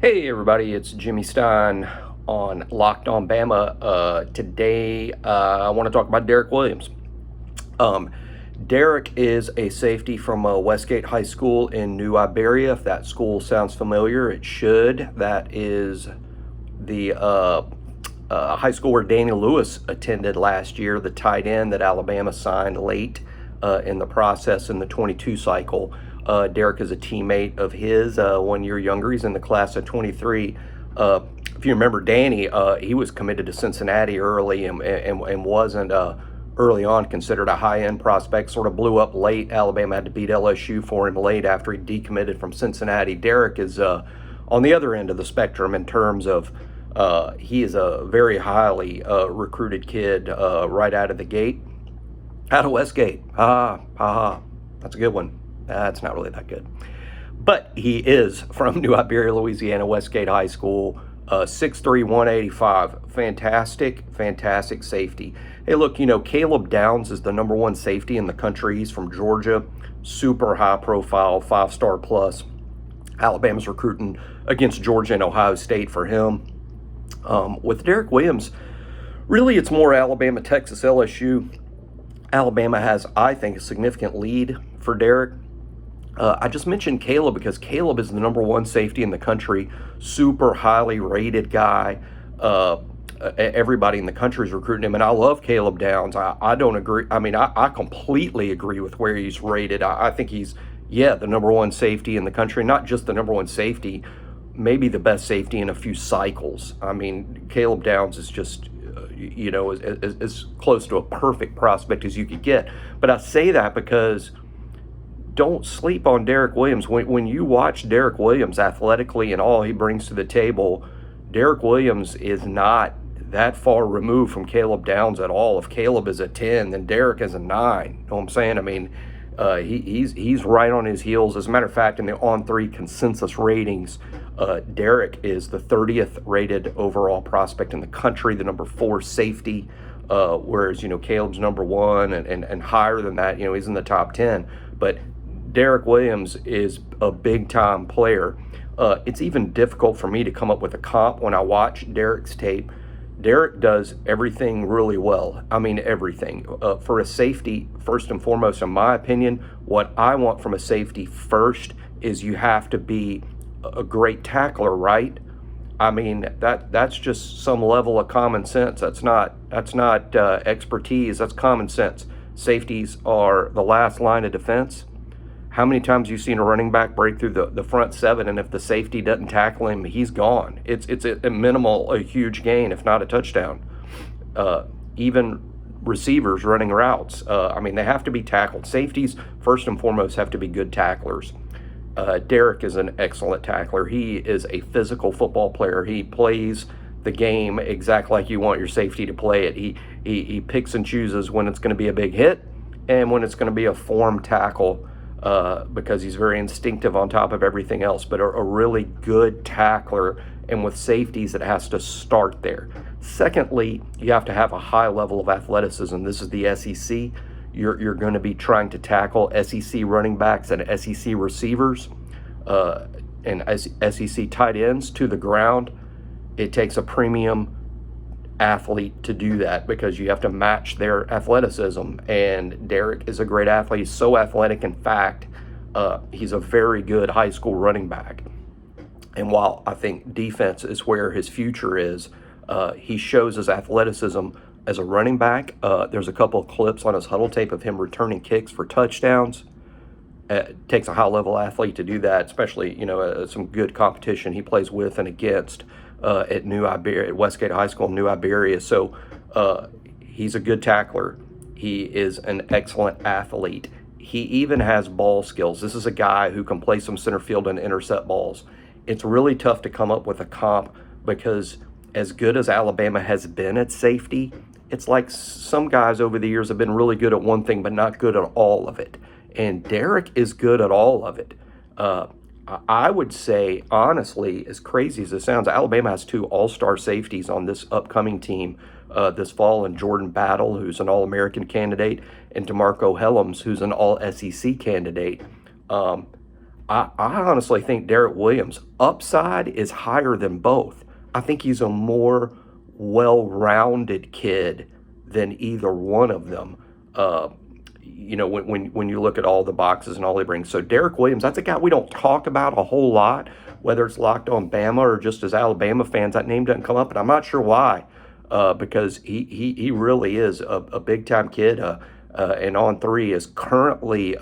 Hey everybody, it's Jimmy Stein on Locked on Bama. Today I want to talk about Derek Williams. Um, Derek is a safety from Westgate High School in New Iberia. If that school sounds familiar, it should. That is the high school where Daniel Lewis attended last year, the tight end that Alabama signed late in the process in the 22 cycle. Derek is a teammate of his, 1 year younger. He's in the class of 23. If you remember Danny, he was committed to Cincinnati early and wasn't early on considered a high-end prospect, sort of blew up late. Alabama had to beat LSU for him late after he decommitted from Cincinnati. Derek is on the other end of the spectrum in terms of he is a very highly recruited kid right out of the gate. Out of Westgate. That's a good one. That's not really that good. But he is from New Iberia, Louisiana, Westgate High School, 6'3", 185. Fantastic safety. Hey, look, Caleb Downs is the #1 safety in the country. He's from Georgia. Super high profile, 5-star plus. Alabama's recruiting against Georgia and Ohio State for him. With Derek Williams, really it's more Alabama, Texas, LSU. Alabama has, I think, a significant lead for Derek. I just mentioned Caleb because Caleb is the #1 safety in the country, super highly rated guy. Everybody in the country is recruiting him, and I love Caleb Downs. I don't agree. I mean, I completely agree with where he's rated. I think he's, the #1 safety in the country, not just the #1 safety, maybe the best safety in a few cycles. I mean, Caleb Downs is just, as close to a perfect prospect as you could get. But I say that because don't sleep on Derek Williams. When you watch Derek Williams athletically and all he brings to the table, Derek Williams is not that far removed from Caleb Downs at all. If Caleb is a 10, then Derek is a 9. You know what I'm saying? I mean, he's right on his heels. As a matter of fact, in the On3 consensus ratings, Derek is the 30th rated overall prospect in the country, the #4 safety, whereas, Caleb's #1 and higher than that, he's in the top 10. But Derek Williams is a big-time player. It's even difficult for me to come up with a comp when I watch Derek's tape. Derek does everything really well. I mean, everything. For a safety, first and foremost, in my opinion, what I want from a safety first is you have to be a great tackler, right? I mean, that's just some level of common sense. That's not expertise. That's common sense. Safeties are the last line of defense. How many times have you seen a running back break through the front 7, and if the safety doesn't tackle him, he's gone? It's a minimal, a huge gain, if not a touchdown. Even receivers running routes, they have to be tackled. Safeties, first and foremost, have to be good tacklers. Derek is an excellent tackler. He is a physical football player. He plays the game exactly like you want your safety to play it. He picks and chooses when it's going to be a big hit and when it's going to be a form tackle. Because he's very instinctive on top of everything else, but a really good tackler. And with safeties, it has to start there. Secondly, you have to have a high level of athleticism. This is the SEC. You're going to be trying to tackle SEC running backs and SEC receivers and SEC tight ends to the ground. It takes a premium athlete to do that because you have to match their athleticism, and Derek is a great athlete. He's so athletic. In fact, he's a very good high school running back, and while I think defense is where his future is, he shows his athleticism as a running back. There's a couple of clips on his huddle tape of him returning kicks for touchdowns. It takes a high level athlete to do that, especially some good competition he plays with and against at Westgate High School in New Iberia. So he's a good tackler. He is an excellent athlete. He even has ball skills. This is a guy who can play some center field and intercept balls. It's really tough to come up with a comp because as good as Alabama has been at safety, it's like some guys over the years have been really good at one thing but not good at all of it. And Derek is good at all of it. I would say, honestly, as crazy as it sounds, Alabama has 2 all-star safeties on this upcoming team this fall, in Jordan Battle, who's an All-American candidate, and DeMarco Helms, who's an All-SEC candidate. I honestly think Derek Williams' upside is higher than both. I think he's a more well-rounded kid than either one of them. Uh, when you look at all the boxes and all he brings. So Derek Williams, that's a guy we don't talk about a whole lot, whether it's Locked On Bama or just as Alabama fans. That name doesn't come up, and I'm not sure why, because he really is a big time kid. And On Three is currently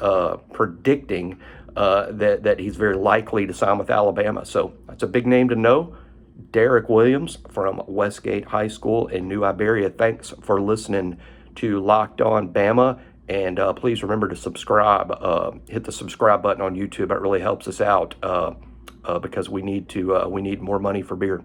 predicting that he's very likely to sign with Alabama. So that's a big name to know. Derek Williams from Westgate High School in New Iberia. Thanks for listening to Locked On Bama. And please remember to subscribe. Hit the subscribe button on YouTube. That really helps us out because we need more money for beer.